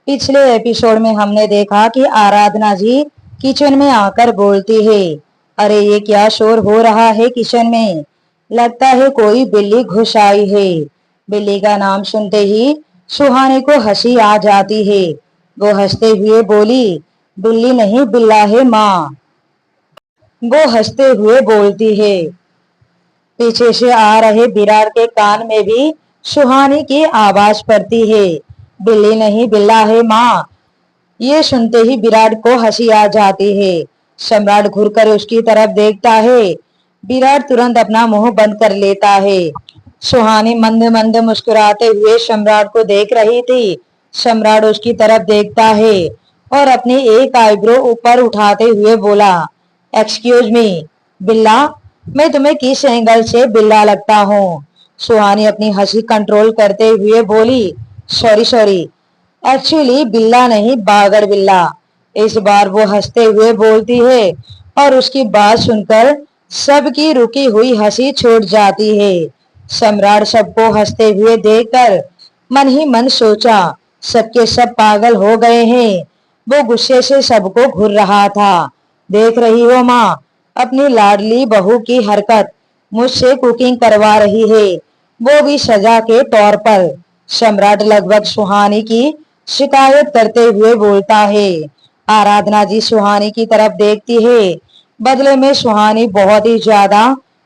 पिछले एपिसोड में हमने देखा कि आराधना जी किचन में आकर बोलती है, अरे ये क्या शोर हो रहा है किचन में। लगता है कोई बिल्ली घुस आई है। बिल्ली का नाम सुनते ही सुहानी को हंसी आ जाती है। वो हंसते हुए बोली, बिल्ली नहीं बिल्ला है माँ। वो हंसते हुए बोलती है। पीछे से आ रहे विराट के कान में भी सुहानी की आवाज पड़ती है, बिल्ली नहीं बिल्ला है माँ। ये सुनते ही विराट को हंसी आ जाती है। सम्राट घुरकर उसकी तरफ देखता है। विराट तुरंत अपना मुंह बंद कर लेता है। सुहानी मंद मंद मुस्कुराते हुए सम्राट को देख रही थी। सम्राट उसकी तरफ देखता है और अपनी एक आईब्रो ऊपर उठाते हुए बोला, एक्सक्यूज मी बिल्ला, मैं तुम्हें किस एंगल से बिल्ला लगता हूँ। सुहानी अपनी हंसी कंट्रोल करते हुए बोली, सॉरी सॉरी, एक्चुअली बिल्ला नहीं बागर बिल्ला। इस बार वो हंसते हुए बोलती है और उसकी बात सुनकर सबकी रुकी हुई हंसी छूट जाती है। सम्राट सबको हंसते हुए देखकर मन ही मन सोचा, सबके सब पागल हो गए हैं। वो गुस्से से सबको घूर रहा था। देख रही हो माँ, अपनी लाडली बहू की हरकत, मुझसे कुकिंग करवा रही है, वो भी सजा के तौर पर। सम्राट लगभग सुहानी की शिकायत करते हुए बोलता है। आराधना जी सुहानी की तरफ देखती है। बदले में सुहानी बहुत ही ज्यादा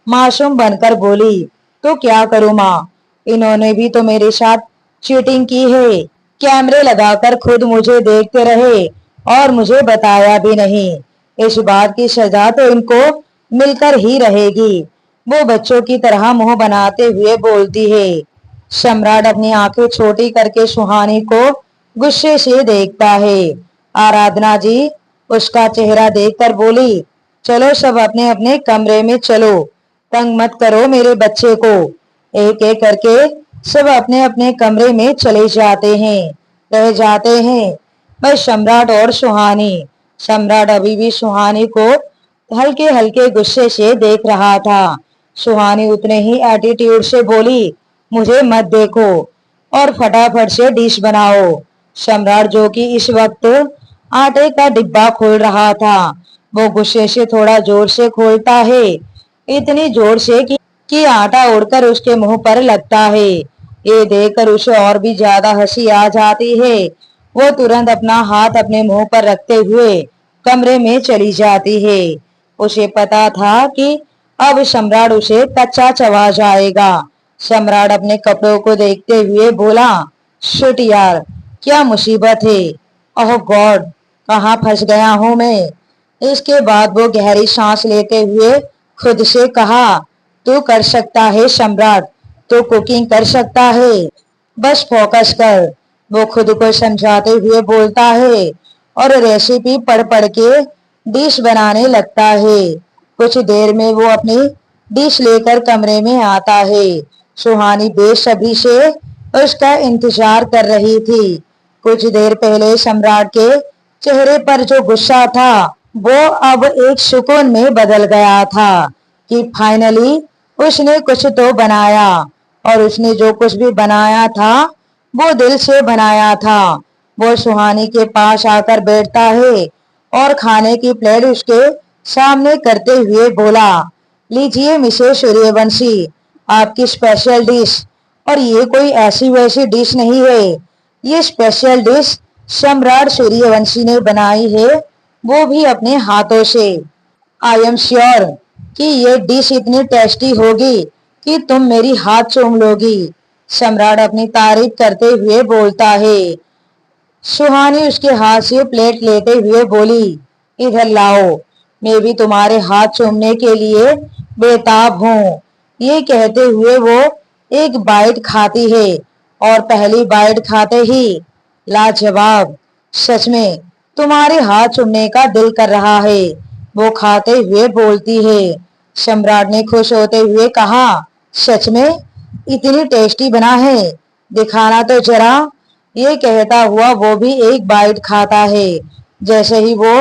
मासूम बनकर बोली, तो क्या करूं माँ, इन्होंने भी तो मेरे साथ चीटिंग की है। कैमरे लगाकर खुद मुझे देखते रहे और मुझे बताया भी नहीं। इस बात की सजा तो इनको मिलकर ही रहेगी। वो बच्चों की तरह मुंह बनाते हुए बोलती है। सम्राट अपनी आंखें छोटी करके सुहानी को गुस्से से देखता है। आराधना जी उसका चेहरा देखकर बोली, चलो सब अपने अपने कमरे में चलो, तंग मत करो मेरे बच्चे को। एक एक करके सब अपने अपने कमरे में चले जाते हैं, रह जाते हैं बस सम्राट और सुहानी। सम्राट अभी भी सुहानी को हल्के हल्के गुस्से से देख रहा था। सुहानी उतने ही एटीट्यूड से बोली, मुझे मत देखो और फटाफट से डिश बनाओ। सम्राट जो कि इस वक्त आटे का डिब्बा खोल रहा था, वो गुस्से से थोड़ा जोर से खोलता है, इतनी जोर से कि आटा उड़कर उसके मुंह पर लगता है। ये देखकर उसे और भी ज्यादा हंसी आ जाती है। वो तुरंत अपना हाथ अपने मुंह पर रखते हुए कमरे में चली जाती है। उसे पता था कि अब सम्राट उसे कच्चा चबा जाएगा। सम्राट अपने कपड़ों को देखते हुए बोला, शिट यार, क्या मुसीबत है। ओह गॉड, कहाँ फंस गया हूँ मैं। इसके बाद वो गहरी सांस लेते हुए खुद से कहा, तू कर सकता है सम्राट, तू कुकिंग कर सकता है, बस फोकस कर। वो खुद को समझाते हुए बोलता है और रेसिपी पढ़ पढ़ के डिश बनाने लगता है। कुछ देर में वो अपनी डिश लेकर कमरे में आता है। सुहानी बेसब्री से उसका इंतजार कर रही थी। कुछ देर पहले सम्राट के चेहरे पर जो गुस्सा था, वो अब एक सुकून में बदल गया था कि फाइनली उसने कुछ तो बनाया, और उसने जो कुछ भी बनाया था वो दिल से बनाया था। वो सुहानी के पास आकर बैठता है और खाने की प्लेट उसके सामने करते हुए बोला, लीजिए मिसेस सूर्यवंशी, आपकी स्पेशल डिश। और ये कोई ऐसी वैसी डिश नहीं है, ये स्पेशल डिश सम्राट सूर्यवंशी ने बनाई है, वो भी अपने हाथों से। आई एम श्योर कि ये डिश इतनी टेस्टी होगी कि तुम मेरी हाथ चूम लोगी। सम्राट अपनी तारीफ करते हुए बोलता है। सुहानी उसके हाथ से प्लेट लेते हुए बोली, इधर लाओ, मैं भी तुम्हारे हाथ चूमने के लिए बेताब हूँ। ये कहते हुए वो एक बाइट खाती है और पहली बाइट खाते ही, लाजवाब, सच में तुम्हारे हाथ चूमने का दिल कर रहा है, वो खाते हुए बोलती है। सम्राट ने खुश होते हुए कहा, सच में इतनी टेस्टी बना है, दिखाना तो जरा। ये कहता हुआ वो भी एक बाइट खाता है। जैसे ही वो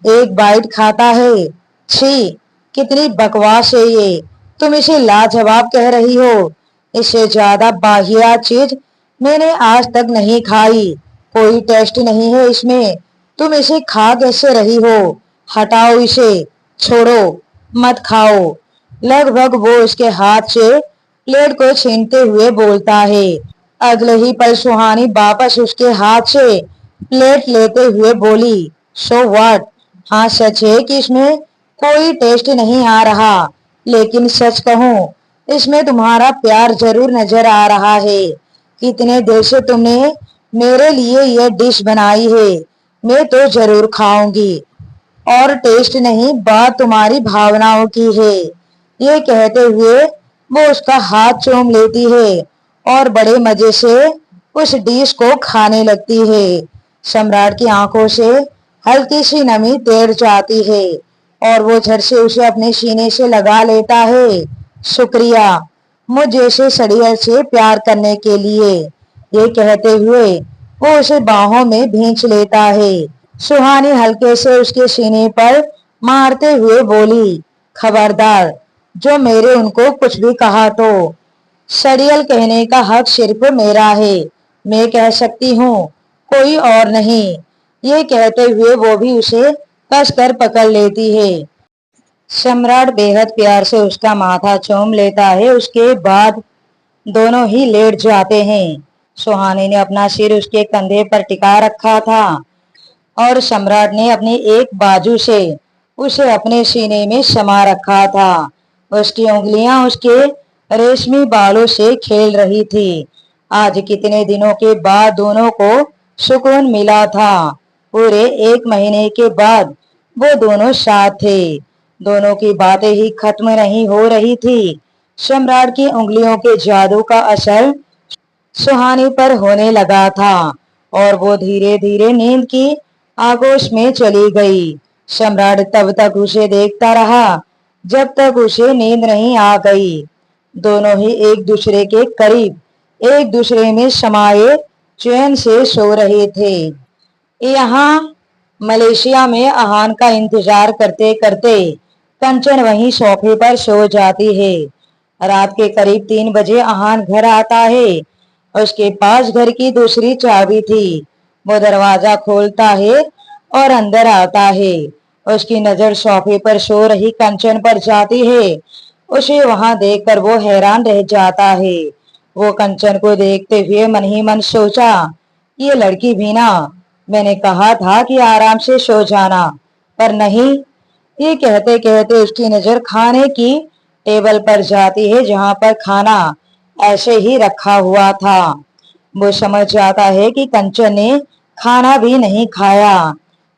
एक बाइट खाता है, छी, कितनी बकवास है ये, तुम इसे लाजवाब कह रही हो, इससे ज्यादा वाहियात चीज मैंने आज तक नहीं खाई। कोई टेस्ट नहीं है इसमें, तुम इसे खा कैसे रही हो? हटाओ इसे, छोड़ो, मत खाओ। लगभग वो उसके हाथ से प्लेट को छीनते हुए बोलता है। अगले ही पल सुहानी वापस उसके हाथ से प्लेट लेते हुए बोली, सो व्हाट? हाँ, सच है कि इसमें कोई टेस्ट नहीं आ रहा, लेकिन सच कहूं, इसमें तुम्हारा प्यार जरूर नजर आ रहा है। कितने देर से तुमने मेरे लिए यह डिश बनाई है, मैं तो जरूर खाऊंगी। और टेस्ट नहीं, बात तुम्हारी भावनाओं की है। ये कहते हुए वो उसका हाथ चूम लेती है और बड़े मजे से उस डिश को खाने लगती है। सम्राट की आंखों से हल्की सी नमी तैर जाती है और वो झट से उसे अपने सीने से लगा लेता है। शुक्रिया, मुझ जैसे सड़ियल से प्यार करने के लिए। ये कहते हुए वो उसे बाहों में भींच लेता है। सुहानी हल्के से उसके सीने पर मारते हुए बोली, खबरदार, जो मेरे उनको कुछ भी कहा तो सड़ियल कहने का हक सिर्फ मेरा है। मैं कह सकती हूँ, कोई और नहीं। ये कहते हुए वो भी उसे कसकर पकड़ लेती है। सम्राट बेहद प्यार से उसका माथा चूम लेता है। उसके बाद दोनों ही लेट जाते हैं। सुहानी ने अपना सिर उसके कंधे पर टिका रखा था और सम्राट ने अपनी एक बाजू से उसे अपने सीने में समा रखा था। उसकी उंगलियां उसके रेशमी बालों से खेल रही थी। आज कितने दिनों के बाद दोनों को सुकून मिला था। पूरे 1 महीने के बाद वो दोनों साथ थे। दोनों की बातें ही खत्म नहीं हो रही थी। सम्राट की उंगलियों के जादू का असर सुहानी पर होने लगा था और वो धीरे धीरे नींद की आगोश में चली गई। सम्राट तब तक उसे देखता रहा जब तक उसे नींद नहीं आ गई। दोनों ही एक दूसरे के करीब एक दूसरे में समाये चैन से सो रहे थे। यहाँ मलेशिया में आहान का इंतजार करते करते कंचन वहीं सोफे पर सो जाती है। रात के करीब 3 बजे आहान घर आता है। उसके पास घर की दूसरी चाबी थी। वो दरवाजा खोलता है और अंदर आता है। उसकी नजर सोफे पर सो रही कंचन पर जाती है। उसे वहां देखकर वो हैरान रह जाता है। वो कंचन को देखते हुए मन ही मन सोचा, ये लड़की भी ना, मैंने कहा था कि आराम से सो जाना, पर नहीं। ये कहते कहते उसकी नजर खाने की टेबल पर जाती है जहां पर खाना ऐसे ही रखा हुआ था। वो समझ जाता है कि कंचन ने खाना भी नहीं खाया।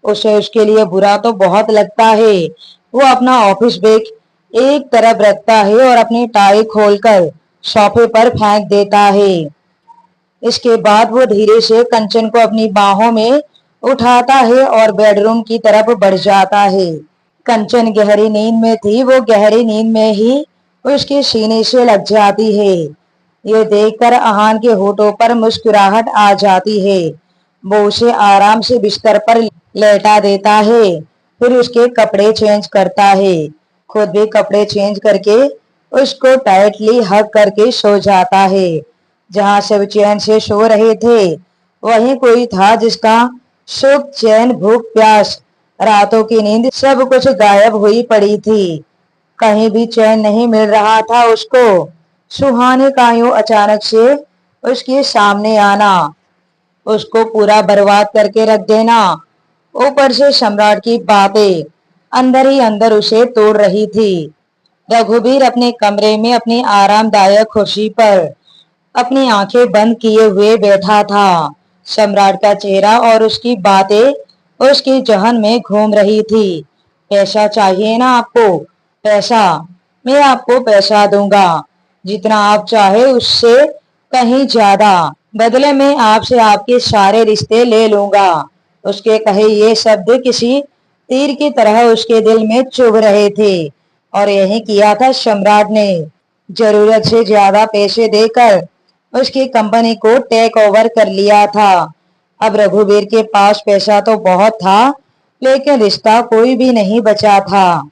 उसे उसके लिए बुरा तो बहुत लगता है। वो अपना ऑफिस बैग एक तरफ रखता है और अपनी टाई खोलकर सोफे पर फेंक देता है। इसके बाद वो धीरे से कंचन को अपनी बाहों में उठाता है और बेडरूम की तरफ बढ़ जाता है। कंचन गहरी नींद में थी। वो गहरी नींद में ही उसके सीने से लग जाती है। ये देखकर आहान के होठों पर मुस्कुराहट आ जाती है। वो उसे आराम से बिस्तर पर लेटा देता है, फिर उसके कपड़े चेंज करता है। खुद भी कपड़े चेंज करके उसको टाइटली हग करके सो जाता है। जहां सब चैन से सो रहे थे, वहीं कोई था जिसका सुख, चैन, भूख, प्यास, रातों की नींद सब कुछ गायब हुई पड़ी थी। कहीं भी चैन नहीं मिल रहा था उसको। सुहाने का यूं अचानक से उसके सामने आना, उसको पूरा बर्बाद करके रख देना, ऊपर से सम्राट की बातें अंदर ही अंदर उसे तोड़ रही थी। रघुबीर अपने कमरे में अपनी आरामदायक खुशी पर अपनी आंखें बंद किए हुए बैठा था। सम्राट का चेहरा और उसकी बातें उसकी जहन में घूम रही थी। पैसा चाहिए ना आपको? पैसा, मैं आपको पैसा दूंगा, जितना आप चाहे उससे कहीं ज्यादा। बदले में आपसे आपके सारे रिश्ते ले लूंगा। उसके कहे ये शब्द किसी तीर की तरह उसके दिल में चुभ रहे थे और यही किया था सम्राट ने। जरूरत से ज्यादा पैसे देकर उसकी कंपनी को टेक ओवर कर लिया था। अब रघुवीर के पास पैसा तो बहुत था, लेकिन रिश्ता कोई भी नहीं बचा था।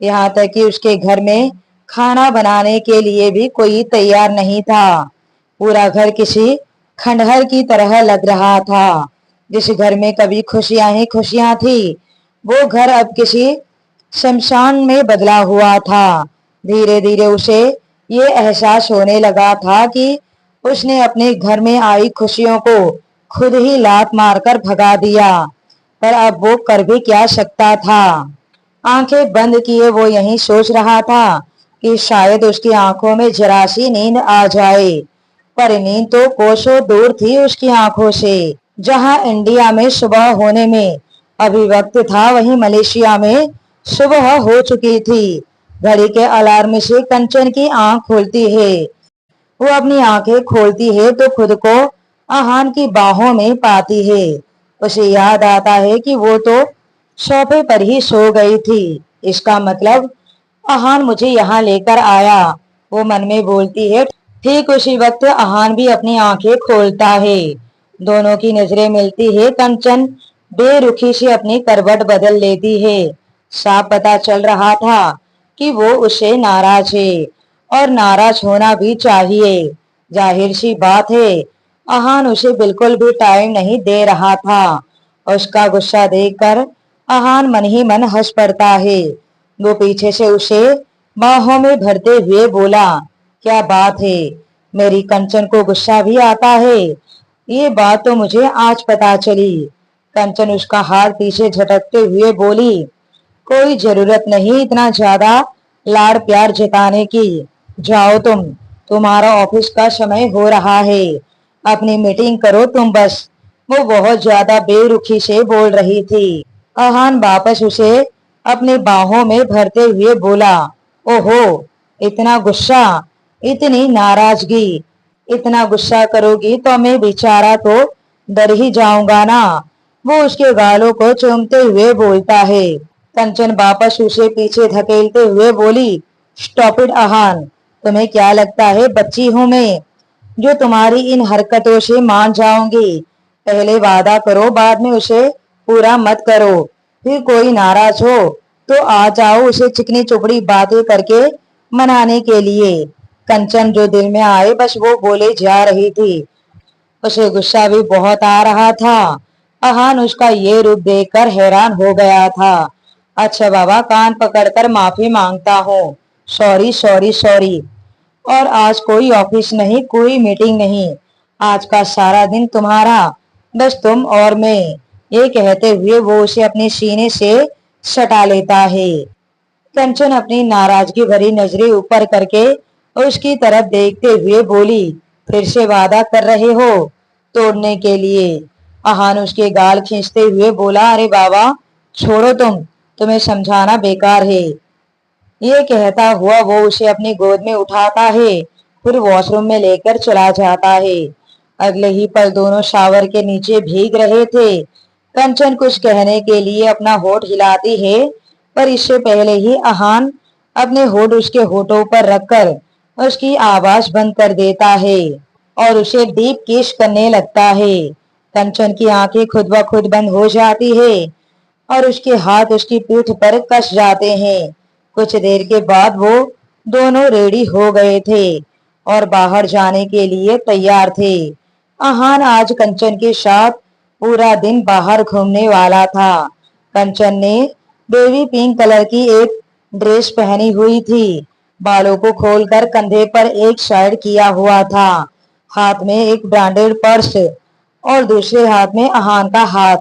यहाँ तक कि उसके घर में खाना बनाने के लिए भी कोई तैयार नहीं था। पूरा घर किसी खंडहर की तरह लग रहा था। जिस घर में कभी खुशियां ही खुशियां थी, वो घर अब किसी शमशान में बदला हुआ था। धीरे धीरे उसे ये एहसास होने लगा था कि उसने अपने घर में आई खुशियों को खुद ही लात मारकर भगा दिया। पर अब वो कर भी क्या सकता था। आंखें बंद किए वो यही सोच रहा था कि शायद उसकी आंखों में जरा सी नींद आ जाए। पर नींद तो कोसों दूर थी उसकी आंखों से। जहां इंडिया में सुबह होने में अभी वक्त था, वहीं मलेशिया में सुबह हो चुकी थी। घड़ी के अलार्म से कंचन की आंख खुलती है। वो अपनी आंखें खोलती है तो खुद को आहान की बाहों में पाती है। उसे याद आता है कि वो तो सोफे पर ही सो गई थी। इसका मतलब आहान मुझे यहाँ लेकर आया, वो मन में बोलती है। ठीक उसी वक्त आहान भी अपनी आंखें खोलता है। दोनों की नजरें मिलती है। कंचन बेरुखी से अपनी करवट बदल लेती है। साफ पता चल रहा था कि वो उससे नाराज है और नाराज होना भी चाहिए। जाहिर सी बात है, आहान उसे बिल्कुल भी टाइम नहीं दे रहा था। उसका गुस्सा देखकर आहान मन ही मन हंस पड़ता है। वो पीछे से उसे बाहों में भरते हुए बोला, क्या बात है, मेरी कंचन को गुस्सा भी आता है? ये बात तो मुझे आज पता चली। कंचन उसका हाथ पीछे झटकते हुए बोली, कोई जरूरत नहीं इतना ज्यादा लाड़ प्यार जताने की। जाओ तुम, तुम्हारा ऑफिस का समय हो रहा है, अपनी मीटिंग करो तुम बस। वो बहुत ज्यादा बेरुखी से बोल रही थी। आहान वापस उसे अपनी बाहों में भरते हुए बोला, ओहो, इतना गुस्सा, इतनी नाराजगी, इतना गुस्सा करोगी तो मैं बेचारा तो डर ही जाऊंगा ना। वो उसके गालों को चूमते हुए बोलता है। कंचन वापस उसे पीछे धकेलते हुए बोली, स्टॉप इट आहान, तुम्हें क्या लगता है बच्ची हूं मैं जो तुम्हारी इन हरकतों से मान जाऊंगी? पहले वादा करो, बाद में उसे पूरा मत करो। फिर कोई नाराज हो तो आ जाओ उसे चिकनी चुपड़ी बातें करके मनाने के लिए। कंचन जो दिल में आए बस वो बोले जा रही थी। उसे गुस्सा भी बहुत आ रहा था। अहान उसका ये रूप देखकर हैरान हो गया था। अच्छा बाबा, कान पकड़कर माफी मांगता हूँ। Sorry sorry sorry. और आज कोई ऑफिस नहीं, कोई मीटिंग नहीं, आज का सारा दिन तुम्हारा, बस तुम और मैं। ये कहते हुए वो उसे अपने सीने से सटा लेता है। कंचन अपनी नाराजगी भरी नजरें ऊपर करके उसकी तरफ देखते हुए बोली, फिर से वादा कर रहे हो तोड़ने के लिए? आहान उसके गाल खींचते हुए बोला, अरे बाबा छोड़ो तुम्हें समझाना बेकार है। ये कहता हुआ वो उसे अपनी गोद में उठाता है, फिर वॉशरूम में लेकर चला जाता है। अगले ही पल दोनों शावर के नीचे भीग रहे थे। कंचन कुछ कहने के लिए अपना होठ हिलाती है, पर इससे पहले ही आहान अपने होठ उसके होठों पर रखकर उसकी आवाज बंद कर देता है और उसे डीप किस करने लगता है। कंचन की आंखें खुद ब खुद बंद हो जाती है और उसके हाथ उसकी पीठ पर कस जाते हैं। कुछ देर के बाद वो दोनों रेडी हो गए थे और बाहर जाने के लिए तैयार थे। आहान आज कंचन के साथ पूरा दिन बाहर घूमने वाला था। कंचन ने बेबी पिंक कलर की एक ड्रेस पहनी हुई थी। बालों को खोलकर कंधे पर एक साइड किया हुआ था। हाथ में एक ब्रांडेड पर्स और दूसरे हाथ में आहान का हाथ।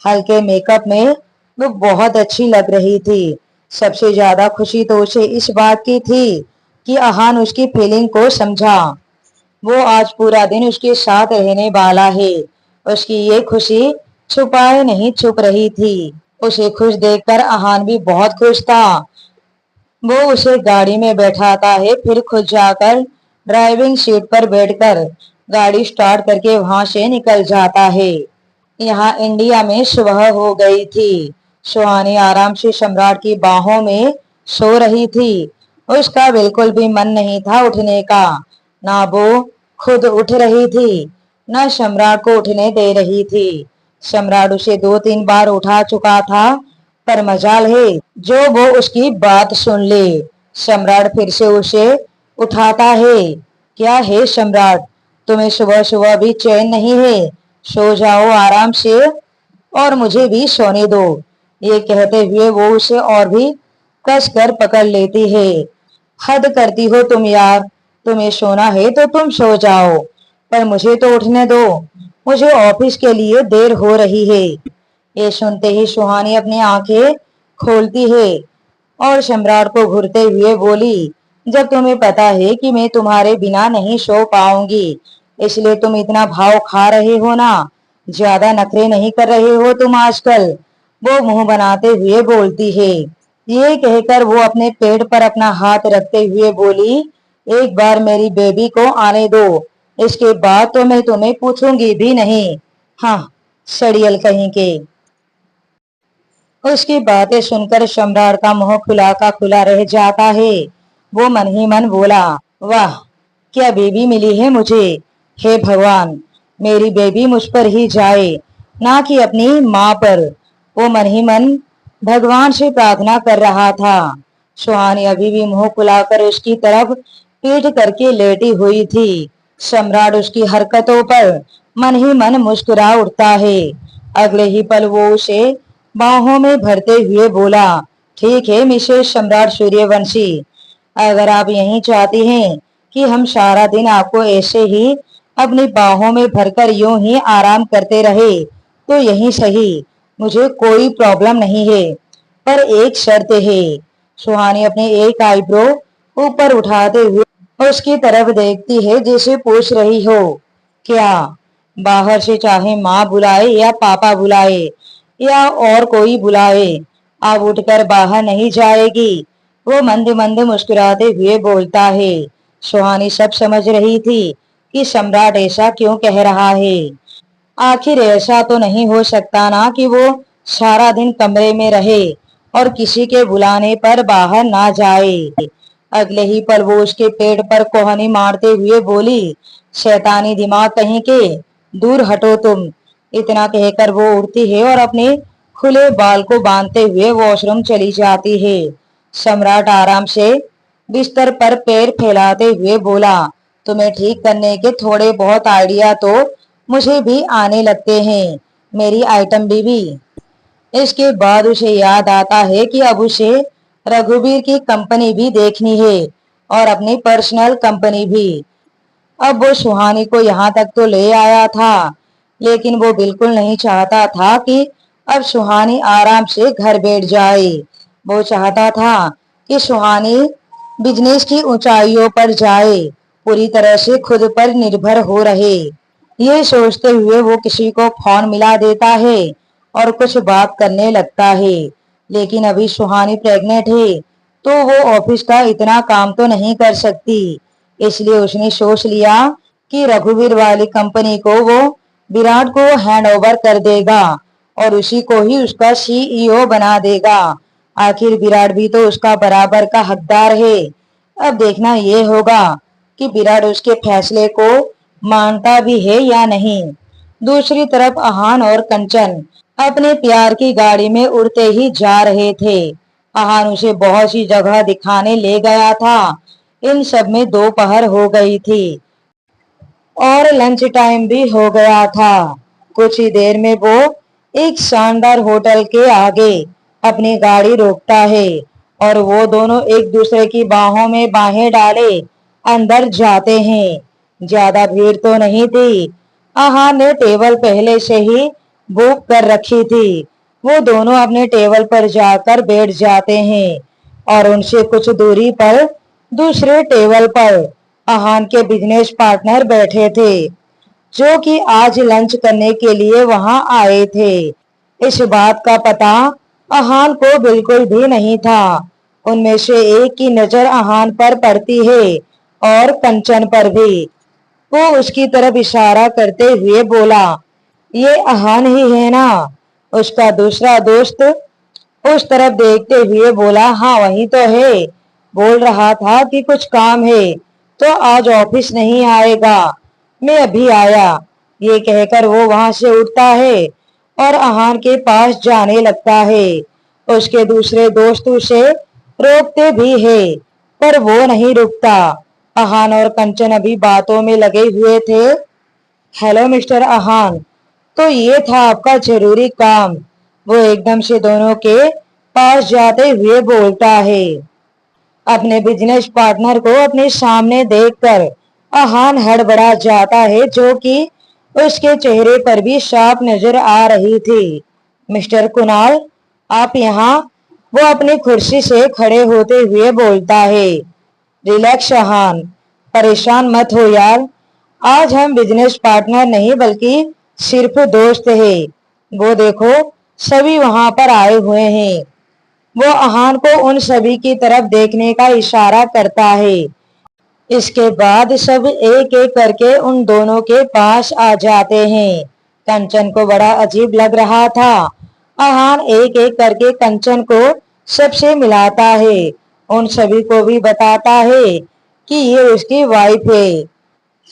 हल्के मेकअप में वो बहुत अच्छी लग रही थी। सबसे ज्यादा खुशी तो उसे इस बात की थी कि आहान उसकी फीलिंग को समझा। वो आज पूरा दिन उसके साथ रहने वाला है। उसकी ये खुशी छुपाए नहीं छुप रही थी। उसे खुश देखकर आहान भी बहुत खुश था। वो उसे गाड़ी में बैठाता है, फिर खुद जाकर ड्राइविंग सीट पर बैठकर गाड़ी स्टार्ट करके वहां से निकल जाता है। यहाँ इंडिया में सुबह हो गई थी। सुहानी आराम से सम्राट की बाहों में सो रही थी। उसका बिल्कुल भी मन नहीं था उठने का। ना वो खुद उठ रही थी, न सम्राट को उठने दे रही थी। सम्राट उसे 2-3 बार उठा चुका था, पर मजाल है जो वो उसकी बात सुन ले। सम्राट फिर से उसे उठाता है। क्या है सम्राट, तुम्हें सुबह सुबह भी चैन नहीं है? सो जाओ आराम से और मुझे भी सोने दो। ये कहते हुए वो उसे और भी कस कर पकड़ लेती है। हद करती हो तुम यार, तुम्हें सोना है तो तुम सो जाओ, पर मुझे तो उठने दो, मुझे ऑफिस के लिए देर हो रही है। ये सुनते ही सुहानी अपनी आंखें खोलती है और सम्राट को घूरते हुए बोली, जब तुम्हें पता है कि मैं तुम्हारे बिना नहीं सो पाऊंगी, इसलिए तुम इतना भाव खा रहे हो ना, ज्यादा नखरे नहीं कर रहे हो तुम आजकल। वो मुंह बनाते हुए बोलती है। ये कहकर वो अपने पेट पर अपना हाथ रखते हुए बोली, एक बार मेरी बेबी को आने दो, इसके बाद तो मैं तुम्हें पूछूंगी भी नहीं। हाँ, सड़ियल कहीं के। उसकी बातें सुनकर सम्राट का मुंह खुला का खुला रह जाता है। वो मन ही मन बोला, वाह, क्या बेबी मिली है मुझे। हे भगवान, मेरी बेबी मुझ पर ही जाए, ना कि अपनी माँ पर। वो मन ही मन भगवान से प्रार्थना कर रहा था। सुहानी अभी भी मुंह खुलाकर उसकी तरफ पीठ करके लेटी हुई थी। सम्राट उसकी हरकतों पर मन ही मन मुस्कुरा उठता है। अगले ही पल वो उसे बाहों में भरते हुए बोला, ठीक है मिसेस सम्राट सूर्यवंशी, अगर आप यही चाहती हैं कि हम सारा दिन आपको ऐसे ही अपनी बाहों में भरकर यूं ही आराम करते रहे तो यही सही, मुझे कोई प्रॉब्लम नहीं है, पर एक शर्त है। सुहानी अपनी एक आईब्रो ऊपर उठाते हुए उसकी तरफ देखती है जैसे पूछ रही हो, क्या? बाहर से चाहे माँ बुलाए या पापा बुलाए या और कोई बुलाए, अब उठकर बाहर नहीं जाएगी। वो मंद मंद मुस्कुराते हुए बोलता है। सुहानी सब समझ रही थी कि सम्राट ऐसा क्यों कह रहा है। आखिर ऐसा तो नहीं हो सकता ना कि वो सारा दिन कमरे में रहे और किसी के बुलाने पर बाहर ना जाए। अगले ही पल वो उसके पेट पर कोहनी मारते हुए बोली, शैतानी दिमाग कहीं के, दूर हटो तुम। इतना कहकर वो उठती है और अपने खुले बाल को बांधते हुए वॉशरूम चली जाती है। सम्राट आराम से बिस्तर पर पैर फैलाते हुए बोला, तुम्हें ठीक करने के थोड़े बहुत आइडिया तो मुझे भी आने लगते हैं, मेरी आइटम बीबी। इसके बाद उसे याद आता है कि अब उसे रघुवीर की कंपनी भी देखनी है और अपनी पर्सनल कंपनी भी। अब वो सुहानी को यहाँ तक तो ले आया था, लेकिन वो बिल्कुल नहीं चाहता था कि अब सुहानी आराम से घर बैठ जाए। वो चाहता था कि सुहानी बिजनेस की ऊंचाइयों पर जाए, पूरी तरह से खुद पर निर्भर हो रहे। ये सोचते हुए वो किसी को फोन मिला देता है और कुछ बात करने लगता है। लेकिन अभी सुहानी प्रेग्नेंट है, तो वो ऑफिस का इतना काम तो नहीं कर सकती। इसलिए उसने सोच लिया कि रघुवीर वाली कंपनी को वो विराट को हैंड ओवर कर देगा और उसी को ही उसका सीईओ बना देगा। आखिर विराट भी तो उसका बराबर का हकदार है। अब देखना ये होगा कि विराट उसके फैसले को मानता भी है या नहीं। दूसरी तरफ आहान और कंचन अपने प्यार की गाड़ी में उड़ते ही जा रहे थे। आहान उसे बहुत सी जगह दिखाने ले गया था। इन सब में दोपहर हो गई थी और लंच टाइम भी हो गया था। कुछ ही देर में वो एक शानदार होटल के आगे अपनी गाड़ी रोकता है और वो दोनों एक दूसरे की बाहों में बाहें डाले अंदर जाते हैं। ज्यादा भीड़ तो नहीं थी। आहार ने टेबल पहले से ही बुक कर रखी थी। वो दोनों अपने टेबल पर जाकर बैठ जाते हैं और उनसे कुछ दूरी पर दूसरे टेबल पर आहान के बिजनेस पार्टनर बैठे थे, जो कि आज लंच करने के लिए वहां आए थे। इस बात का पता आहान को बिल्कुल भी नहीं था। उनमें से एक की नजर आहान पर पड़ती है और कंचन पर भी। वो उसकी तरफ इशारा करते हुए बोला, ये आहान ही है ना? उसका दूसरा दोस्त उस तरफ देखते हुए बोला, हाँ वही तो है, बोल रहा था कि कुछ काम है तो आज ऑफिस नहीं आएगा, मैं अभी आया। ये कहकर वो वहां से उठता है और आहान के पास जाने लगता है। उसके दूसरे दोस्त उसे रोकते भी है, पर वो नहीं रुकता। आहान और कंचन अभी बातों में लगे हुए थे। हेलो मिस्टर आहान, तो ये था आपका जरूरी काम। वो एकदम से दोनों के पास जाते हुए बोलता है। अपने बिजनेस पार्टनर को अपने सामने देखकर आहान हड़बड़ा जाता है, जो कि उसके चेहरे पर भी साफ नजर आ रही थी। मिस्टर कुणाल, आप यहाँ? वो अपनी कुर्सी से खड़े होते हुए बोलता है। रिलैक्स आहान, परेशान मत हो यार। आज हम बिजनेस पार्टनर नहीं बल्कि सिर्फ दोस्त है। वो देखो, सभी वहां पर आए हुए हैं। वो आहान को उन सभी की तरफ देखने का इशारा करता है। इसके बाद सब एक एक करके उन दोनों के पास आ जाते हैं। कंचन को बड़ा अजीब लग रहा था। आहान एक एक करके कंचन को सबसे मिलाता है, उन सभी को भी बताता है कि ये उसकी वाइफ है।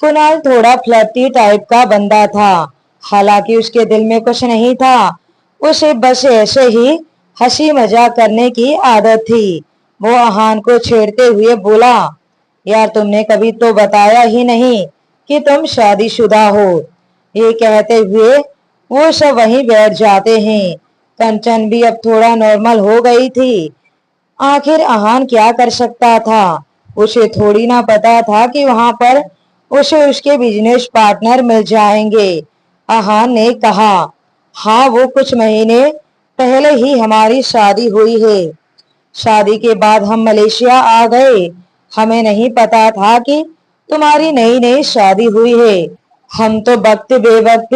कुणाल थोड़ा फ्लर्टी टाइप का बंदा था, हालांकि उसके दिल में कुछ नहीं था। उसे बस ऐसे ही हंसी मजाक करने की आदत थी। वो आहान को छेड़ते हुए बोला, यार तुमने कभी तो बताया ही नहीं कि तुम शादीशुदा हो। ये कहते हुए वो सब वहीं बैठ जाते हैं। कंचन भी अब थोड़ा नॉर्मल हो गई थी। आखिर आहान क्या कर सकता था? उसे थोड़ी ना पता था कि वहां पर उसे उसके बिजनेस पार्टनर मिल जाएंगे। आहान ने कहा, हाँ वो कुछ महीने पहले ही हमारी शादी हुई है। शादी के बाद हम मलेशिया आ गए। हमें नहीं पता था कि तुम्हारी नई नई शादी हुई है। हम तो वक्त बेवक्त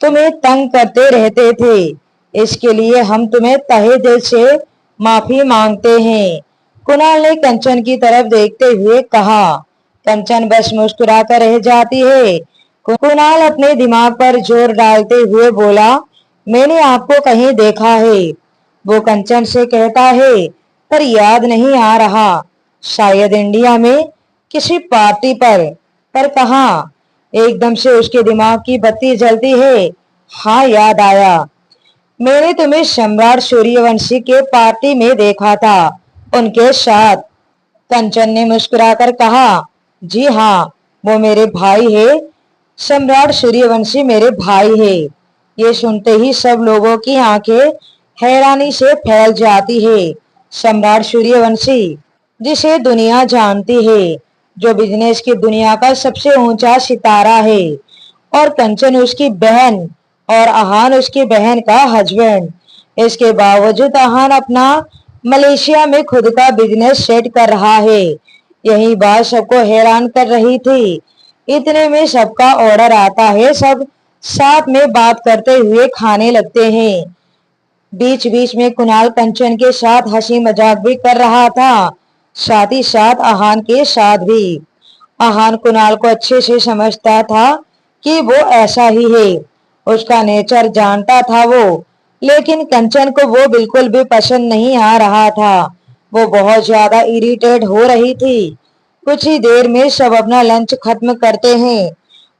तुम्हें तंग करते रहते थे। इसके लिए हम तुम्हें तहे दिल से माफी मांगते हैं। कुणाल ने कंचन की तरफ देखते हुए कहा। कंचन बस मुस्कुराकर रह जाती है। कुणाल अपने दिमाग पर जोर डालते हुए बोला, मैंने आपको कहीं देखा है। वो कंचन से कहता है, पर याद नहीं आ रहा। शायद इंडिया में किसी पार्टी पर कहाँ? एकदम से उसके दिमाग की बत्ती जलती है। हाँ, याद आया। मैंने तुम्हें सम्राट सूर्यवंशी के पार्टी में देखा था, उनके साथ। कंचन ने मुस्कुराकर कहा, जी हाँ, वो मेरे भाई है। सम्राट सूर्यवंशी मेरे भाई है। ये सुनते ही सब लोगों की आंखें हैरानी से फैल जाती है। सम्राट सूर्यवंशी, जिसे दुनिया जानती है, जो बिजनेस की दुनिया का सबसे ऊंचा सितारा है, और कंचन उसकी बहन, और आहान उसकी बहन का हस्बैंड। इसके बावजूद आहान अपना मलेशिया में खुद का बिजनेस सेट कर रहा है। यही बात सबको हैरान कर रही थी। इतने में सबका ऑर्डर आता है। सब साथ में बात करते हुए खाने लगते हैं। बीच बीच में कुणाल कंचन के साथ हंसी मजाक भी कर रहा था, साथ ही साथ आहान के साथ भी। आहान कुणाल को अच्छे से समझता था कि वो ऐसा ही है, उसका नेचर जानता था वो। लेकिन कंचन को वो बिल्कुल भी पसंद नहीं आ रहा था। वो बहुत ज्यादा इरिटेट हो रही थी। कुछ ही देर में सब अपना लंच खत्म करते हैं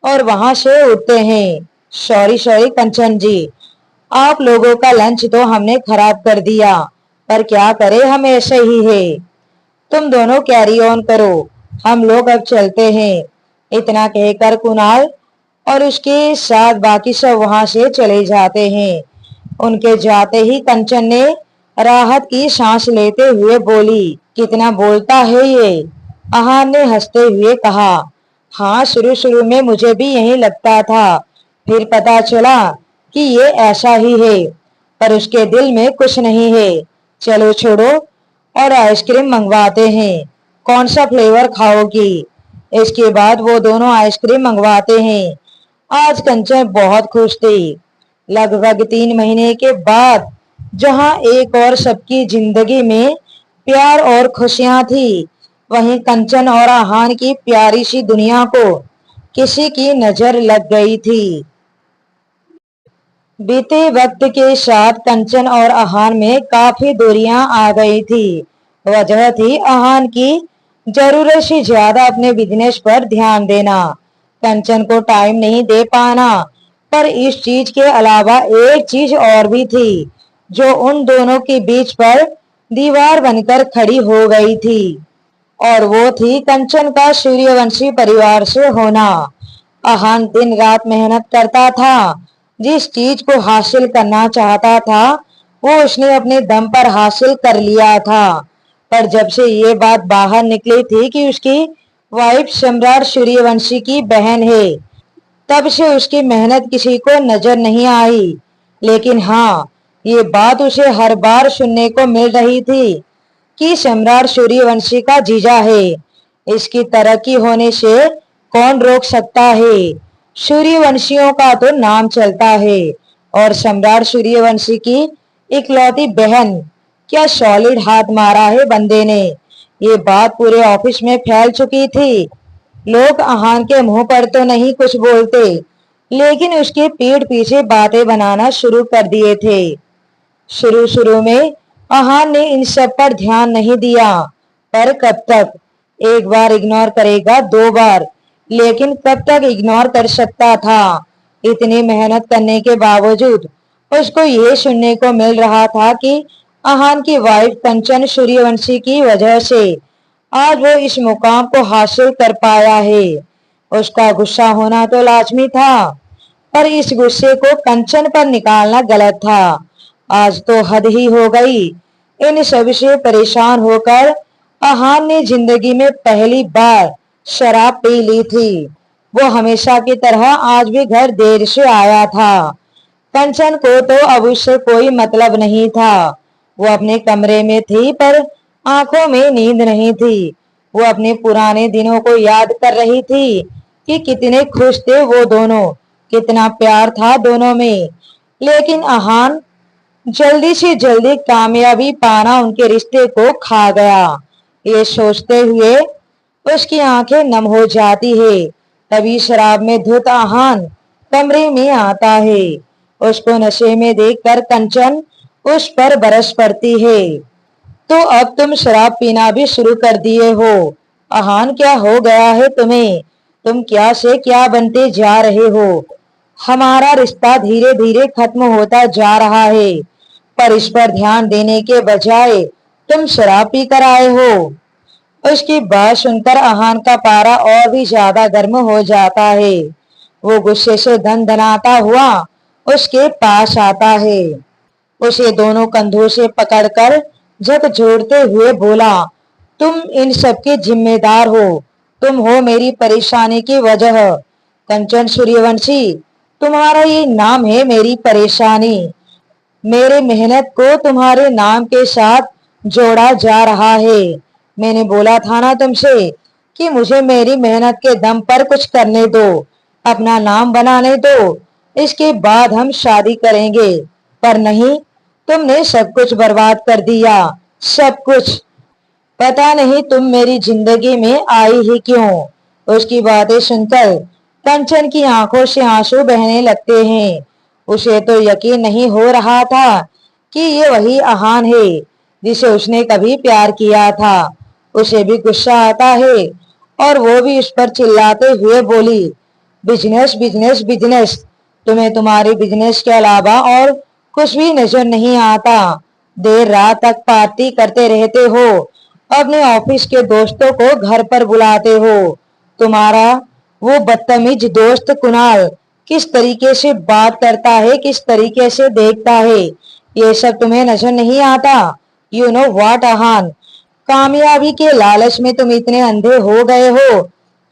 और वहां से उठते हैं। सॉरी सॉरी कंचन जी, आप लोगों का लंच तो हमने खराब कर दिया, पर क्या करें, हम ऐसे ही है। तुम दोनों कैरी ऑन करो, हम लोग अब चलते हैं। इतना कहकर कुणाल और उसके साथ बाकी सब वहां से चले जाते हैं। उनके जाते ही कंचन ने राहत की सांस लेते हुए बोली, कितना बोलता है ये। आहान ने हंसते हुए कहा, हाँ शुरू शुरू में मुझे भी यही लगता था, फिर पता चला कि ये ऐसा ही है, पर उसके दिल में कुछ नहीं है। चलो छोड़ो और आइसक्रीम मंगवाते हैं। कौन सा फ्लेवर खाओगी? इसके बाद वो दोनों आइसक्रीम मंगवाते हैं। आज कंचन बहुत खुश थी। लगभग 3 महीने के बाद जहां एक और सबकी जिंदगी में प्यार और खुशियां थी, वहीं कंचन और आहान की प्यारी सी दुनिया को किसी की नजर लग गई थी। बीते वक्त के साथ कंचन और आहान में काफी दूरियां आ गई थी। वजह थी आहान की जरूरत से ज्यादा अपने बिजनेस पर ध्यान देना, कंचन को टाइम नहीं दे पाना। पर इस चीज के अलावा एक चीज और भी थी, जो उन दोनों के बीच पर दीवार बनकर खड़ी हो गई थी, और वो थी कंचन का सूर्यवंशी परिवार से होना। आहान दिन रात मेहनत करता था, जिस चीज को हासिल करना चाहता था वो उसने अपने दम पर हासिल कर लिया था। पर जब से ये बात बाहर निकली थी कि उसकी वाइफ सम्राट सूर्यवंशी की बहन है, तब से उसकी मेहनत किसी को नजर नहीं आई। लेकिन हाँ, ये बात उसे हर बार सुनने को मिल रही थी कि सम्राट सूर्यवंशी का जीजा है। इसकी तरक्की होने से कौन रोक सकता है? सूर्यवंशियों का तो नाम चलता है, और सम्राट सूर्यवंशी की इकलौती बहन, क्या सॉलिड हाथ मारा है बंदे ने। ये बात पूरे ऑफिस में फैल चुकी थी। लोग आहान के मुंह पर तो नहीं कुछ बोलते, लेकिन उसके पीठ पीछे बातें बनाना शुरू कर दिए थे। शुरू शुरू में आहान ने इन सब पर ध्यान नहीं दिया, पर कब तक? एक बार इग्नोर करेगा, दो बार, लेकिन कब तक इग्नोर कर सकता था? इतनी मेहनत करने के बावजूद उसको ये सुनने को मिल रहा था कि आहान की वाइफ कंचन सूर्यवंशी की वजह से आज वो इस मुकाम को हासिल कर पाया है। उसका गुस्सा होना तो लाजमी था, पर इस गुस्से को कंचन पर निकालना गलत था। आज तो हद ही हो गई। इन सब से परेशान होकर आहान ने जिंदगी में पहली बार शराब पी ली थी। वो हमेशा की तरह आज भी घर देर से आया था। कंचन को तो अब उससे कोई मतलब नहीं था। वो अपने कमरे में थी, पर आंखों में नींद नहीं थी। वो अपने पुराने दिनों को याद कर रही थी कि कितने खुश थे वो दोनों, कितना प्यार था दोनों में। लेकिन आहान जल्दी से जल्दी कामयाबी पाना उनके रिश्ते को खा गया। ये सोचते हुए उसकी आंखें नम हो जाती है। तभी शराब में धुत आहान कमरे में आता है। उसको नशे में देखकर कंचन उस पर बरस पड़ती है। तो अब तुम शराब पीना भी शुरू कर दिए हो? आहान, क्या हो गया है तुम्हें? तुम क्या से क्या बनते जा रहे हो? हमारा रिश्ता धीरे धीरे खत्म होता जा रहा है, पर इस पर ध्यान देने के बजाय तुम शराब पी कर आए हो। उसकी बात सुनकर आहान का पारा और भी ज्यादा गर्म हो जाता है। वो गुस्से से धनधनाता हुआ उसके पास आता है। उसे दोनों कंधों से पकड़कर झकझोरते हुए बोला, तुम इन सब के जिम्मेदार हो। तुम हो मेरी परेशानी की वजह। कंचन सूर्यवंशी, तुम्हारा ये नाम है मेरी परेशानी। मेरे मेहनत को तुम्हारे नाम के साथ जोड़ा जा रहा है। मैंने बोला था ना तुमसे कि मुझे मेरी मेहनत के दम पर कुछ करने दो, अपना नाम बनाने दो, इसके बाद हम शादी करेंगे। पर नहीं, तुमने सब कुछ बर्बाद कर दिया, सब कुछ। पता नहीं तुम मेरी जिंदगी में आई ही क्यों। उसकी बातें सुनकर कंचन की आंखों से आंसू बहने लगते हैं। उसे तो यकीन नहीं हो रहा था कि ये वही आहान है जिसे उसने कभी प्यार किया था। उसे भी गुस्सा आता है, और वो भी उस पर चिल्लाते हुए बोली, बिजनेस बिजनेस बिजनेस, तुम्हें तुम्हारे बिजनेस के अलावा और कुछ भी नजर नहीं आता। देर रात तक पार्टी करते रहते हो, अपने ऑफिस के दोस्तों को घर पर बुलाते हो। तुम्हारा वो बदतमीज दोस्त कुणाल किस तरीके से बात करता है, किस तरीके से देखता है, ये सब तुम्हें नजर नहीं आता? यू नो व्हाट आहान, कामयाबी के लालच में तुम इतने अंधे हो गए हो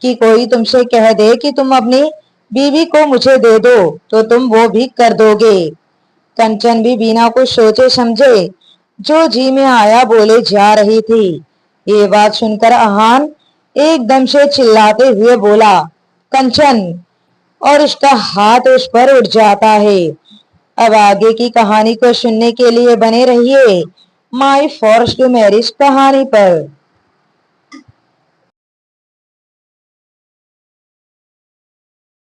कि कोई तुमसे कह दे कि तुम अपनी बीवी को मुझे दे दो तो तुम वो भी कर दोगे। कंचन भी बिना कुछ सोचे समझे जो जी में आया बोले जा रही थी। ये बात सुनकर आहान एकदम से चिल्लाते हुए बोला, कंचन, और उसका हाथ उस पर उठ जाता है। अब आगे की कहानी को सुनने के लिए बने रहिए माई फॉर्स्ड मैरिज कहानी पर।